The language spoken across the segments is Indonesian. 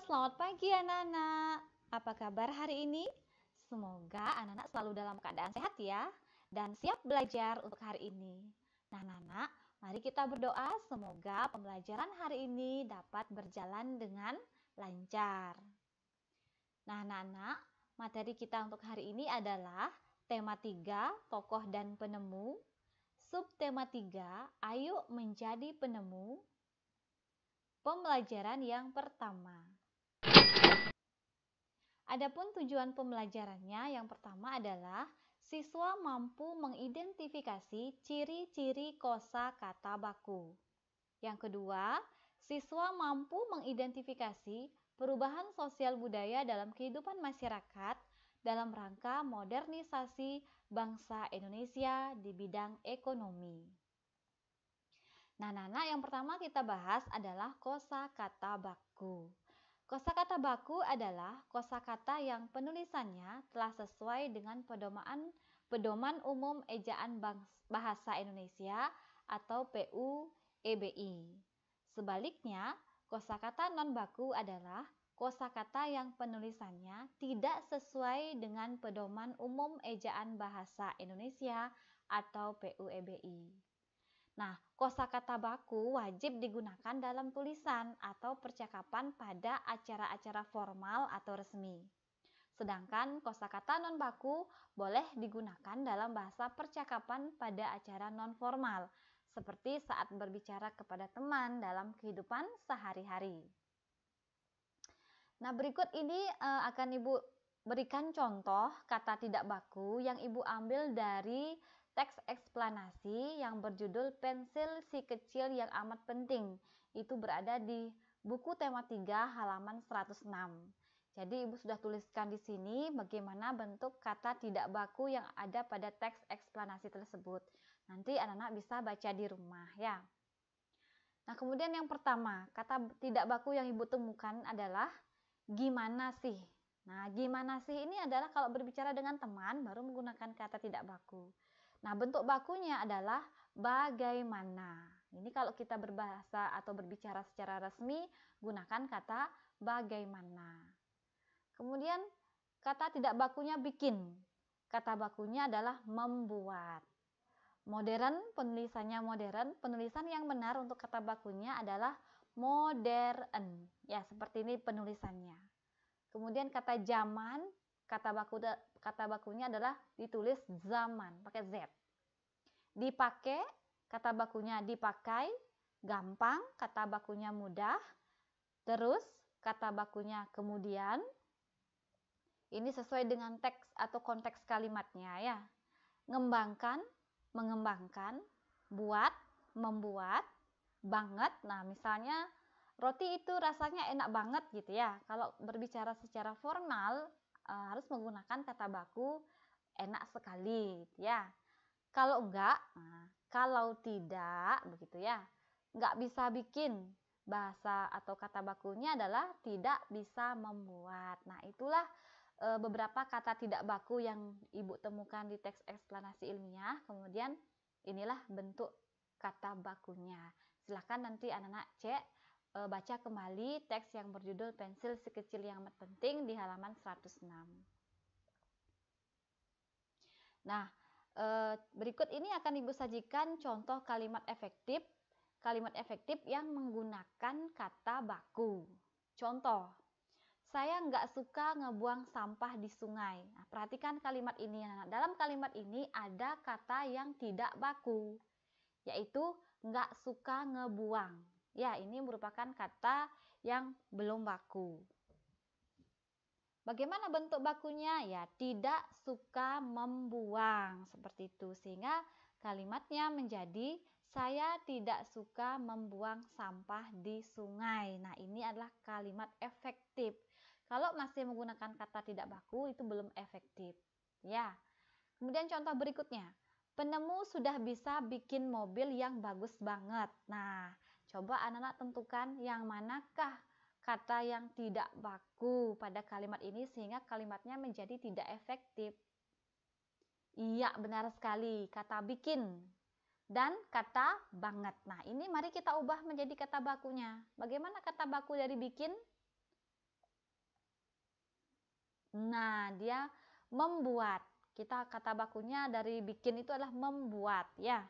Selamat pagi anak-anak. Apa kabar hari ini? Semoga anak-anak selalu dalam keadaan sehat ya dan siap belajar untuk hari ini. Nah, anak-anak, mari kita berdoa semoga pembelajaran hari ini dapat berjalan dengan lancar. Nah, anak-anak, materi kita untuk hari ini adalah tema 3, tokoh dan penemu. Subtema 3, ayo menjadi penemu. Pembelajaran yang pertama. Adapun tujuan pembelajarannya yang pertama adalah siswa mampu mengidentifikasi ciri-ciri kosakata baku. Yang kedua, siswa mampu mengidentifikasi perubahan sosial budaya dalam kehidupan masyarakat dalam rangka modernisasi bangsa Indonesia di bidang ekonomi. Nah, yang pertama kita bahas adalah kosakata baku. Kosakata baku adalah kosakata yang penulisannya telah sesuai dengan Pedoman Umum Ejaan Bahasa Indonesia atau PUEBI. Sebaliknya, kosakata non baku adalah kosakata yang penulisannya tidak sesuai dengan Pedoman Umum Ejaan Bahasa Indonesia atau PUEBI. Nah, kosakata baku wajib digunakan dalam tulisan atau percakapan pada acara-acara formal atau resmi. Sedangkan kosakata non baku boleh digunakan dalam bahasa percakapan pada acara non formal, seperti saat berbicara kepada teman dalam kehidupan sehari-hari. Nah, berikut ini akan Ibu berikan contoh kata tidak baku yang Ibu ambil dari teks eksplanasi yang berjudul Pensil si Kecil yang Amat Penting. Itu berada di buku tema 3 halaman 106. Jadi Ibu sudah tuliskan di sini bagaimana bentuk kata tidak baku yang ada pada teks eksplanasi tersebut. Nanti anak-anak bisa baca di rumah ya. Nah, kemudian yang pertama, kata tidak baku yang Ibu temukan adalah gimana sih. Nah, gimana sih ini adalah kalau berbicara dengan teman baru menggunakan kata tidak baku. Nah, bentuk bakunya adalah bagaimana. Ini kalau kita berbahasa atau berbicara secara resmi, gunakan kata bagaimana. Kemudian, kata tidak bakunya bikin. Kata bakunya adalah membuat. Modern, penulisannya modern. Penulisan yang benar untuk kata bakunya adalah modern. Ya, seperti ini penulisannya. Kemudian kata zaman, kata bakunya adalah ditulis zaman, pakai Z. Dipakai, kata bakunya dipakai. Gampang, kata bakunya mudah. Terus, kata bakunya kemudian. Ini sesuai dengan teks atau konteks kalimatnya ya. Ngembangkan, mengembangkan. Buat, membuat. Banget, nah misalnya roti itu rasanya enak banget gitu ya. Kalau berbicara secara formal harus menggunakan kata baku enak sekali gitu ya. Kalau enggak, kalau tidak begitu ya, enggak bisa bikin. Bahasa atau kata bakunya adalah tidak bisa membuat. Nah, itulah beberapa kata tidak baku yang Ibu temukan di teks eksplanasi ilmiah. Kemudian inilah bentuk kata bakunya. Silahkan nanti anak-anak cek, baca kembali teks yang berjudul Pensil si Kecil yang Amat Penting di halaman 106. Nah, berikut ini akan Ibu sajikan contoh kalimat efektif yang menggunakan kata baku. Contoh, saya nggak suka ngebuang sampah di sungai. Nah, perhatikan kalimat ini. Nah, dalam kalimat ini ada kata yang tidak baku, yaitu nggak suka ngebuang. Ya, ini merupakan kata yang belum baku. Bagaimana bentuk bakunya? Ya, tidak suka membuang. Seperti itu. Sehingga kalimatnya menjadi saya tidak suka membuang sampah di sungai. Nah, ini adalah kalimat efektif. Kalau masih menggunakan kata tidak baku, itu belum efektif. Ya. Kemudian contoh berikutnya. Penemu sudah bisa bikin mobil yang bagus banget. Nah, coba anak-anak tentukan yang manakah kata yang tidak baku pada kalimat ini sehingga kalimatnya menjadi tidak efektif. Iya, benar sekali. Kata bikin dan kata banget. Nah, ini mari kita ubah menjadi kata bakunya. Bagaimana kata baku dari bikin? Nah, dia membuat. Kita kata bakunya dari bikin itu adalah membuat, ya.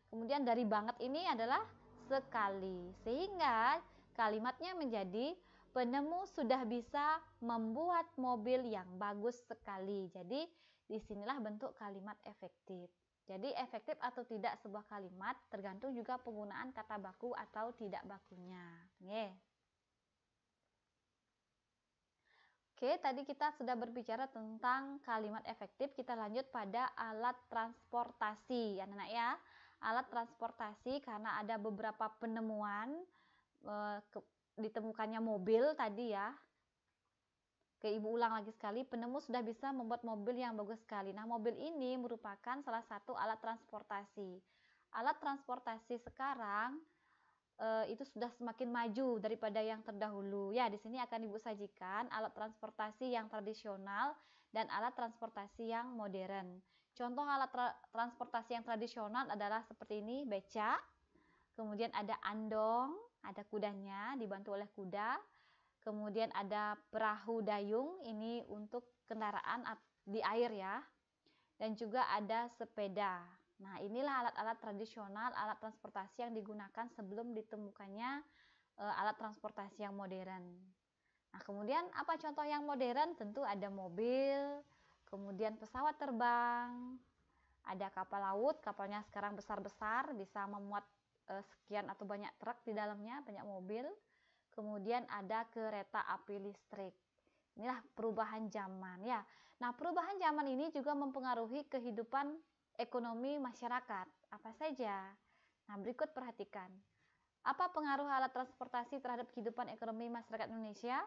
Kemudian dari banget ini adalah sekali. Sehingga kalimatnya menjadi penemu sudah bisa membuat mobil yang bagus sekali. Jadi disinilah bentuk kalimat efektif. Jadi efektif atau tidak sebuah kalimat tergantung juga penggunaan kata baku atau tidak bakunya. Oke, tadi kita sudah berbicara tentang kalimat efektif. Kita lanjut pada alat transportasi, anak-anak ya. Alat transportasi karena ada beberapa penemuan ditemukannya mobil tadi ya. Oke, Ibu ulang lagi sekali, penemu sudah bisa membuat mobil yang bagus sekali. Nah, mobil ini merupakan salah satu alat transportasi. Alat transportasi sekarang itu sudah semakin maju daripada yang terdahulu. Ya, di sini akan Ibu sajikan alat transportasi yang tradisional dan alat transportasi yang modern. Contoh alat transportasi yang tradisional adalah seperti ini, beca. Kemudian ada andong, ada kudanya dibantu oleh kuda. Kemudian ada perahu dayung, ini untuk kendaraan di air ya. Dan juga ada sepeda. Nah, inilah alat-alat tradisional, alat transportasi yang digunakan sebelum ditemukannya alat transportasi yang modern. Nah, kemudian apa contoh yang modern? Tentu ada mobil, kemudian pesawat terbang, ada kapal laut, kapalnya sekarang besar-besar, bisa memuat sekian atau banyak truk di dalamnya, banyak mobil. Kemudian ada kereta api listrik. Inilah perubahan zaman ya. Nah, perubahan zaman ini juga mempengaruhi kehidupan ekonomi masyarakat. Apa saja? Nah, berikut perhatikan. Apa pengaruh alat transportasi terhadap kehidupan ekonomi masyarakat Indonesia?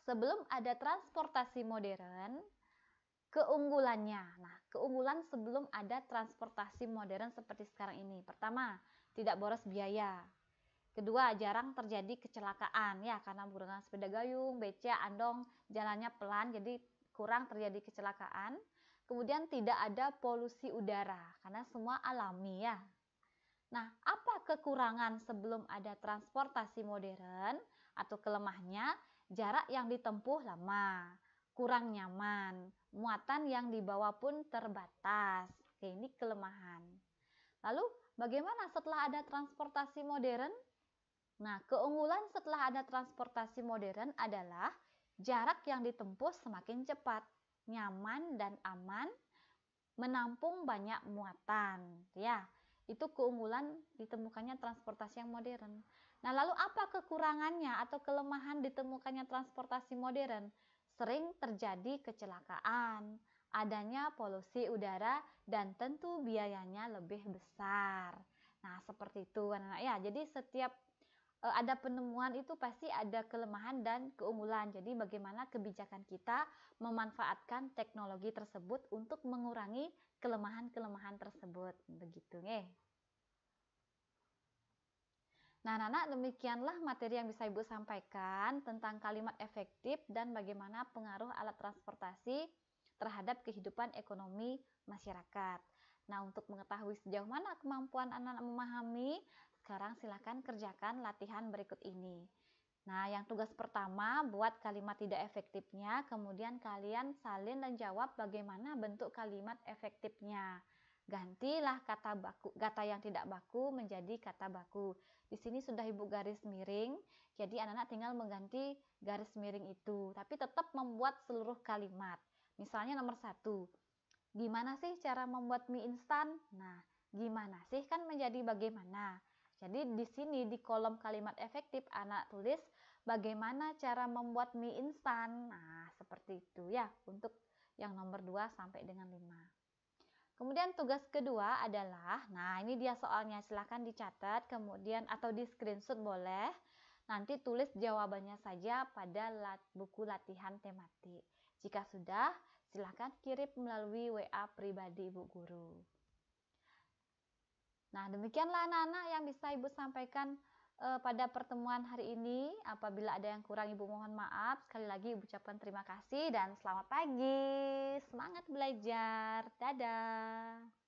Sebelum ada transportasi modern, keunggulannya. Nah, keunggulan sebelum ada transportasi modern seperti sekarang ini. Pertama, tidak boros biaya. Kedua, jarang terjadi kecelakaan ya karena menggunakan sepeda gayung, beca, andong, jalannya pelan jadi kurang terjadi kecelakaan. Kemudian tidak ada polusi udara karena semua alami ya. Nah, apa kekurangan sebelum ada transportasi modern atau kelemahnya? Jarak yang ditempuh lama, kurang nyaman, muatan yang dibawa pun terbatas. Oke, ini kelemahan. Lalu, bagaimana setelah ada transportasi modern? Nah, keunggulan setelah ada transportasi modern adalah jarak yang ditempuh semakin cepat, nyaman dan aman, menampung banyak muatan. Ya, itu keunggulan ditemukannya transportasi yang modern. Nah, lalu apa kekurangannya atau kelemahan ditemukannya transportasi modern? Sering terjadi kecelakaan, adanya polusi udara, dan tentu biayanya lebih besar. Nah, seperti itu anak-anak ya. Jadi setiap ada penemuan itu pasti ada kelemahan dan keunggulan. Jadi bagaimana kebijakan kita memanfaatkan teknologi tersebut untuk mengurangi kelemahan-kelemahan tersebut. Begitu nih. Nah, anak-anak, demikianlah materi yang bisa Ibu sampaikan tentang kalimat efektif dan bagaimana pengaruh alat transportasi terhadap kehidupan ekonomi masyarakat. Nah, untuk mengetahui sejauh mana kemampuan anak-anak memahami, sekarang silakan kerjakan latihan berikut ini. Nah, yang tugas pertama, buat kalimat tidak efektifnya, kemudian kalian salin dan jawab bagaimana bentuk kalimat efektifnya. Gantilah kata yang tidak baku menjadi kata baku. Di sini sudah Ibu garis miring, jadi anak-anak tinggal mengganti garis miring itu, tapi tetap membuat seluruh kalimat. Misalnya nomor 1, gimana sih cara membuat mie instan? Nah, gimana sih kan menjadi bagaimana. Jadi di sini di kolom kalimat efektif anak tulis bagaimana cara membuat mie instan. Nah, seperti itu ya untuk yang nomor 2 sampai dengan 5. Kemudian tugas kedua adalah, nah ini dia soalnya, silahkan dicatat kemudian atau di screenshot boleh. Nanti tulis jawabannya saja pada buku latihan tematik. Jika sudah, silahkan kirim melalui WA pribadi Ibu Guru. Nah, demikianlah anak-anak yang bisa Ibu sampaikan pada pertemuan hari ini. Apabila ada yang kurang Ibu mohon maaf. Sekali lagi Ibu ucapkan terima kasih dan selamat pagi. Semangat belajar. Dadah.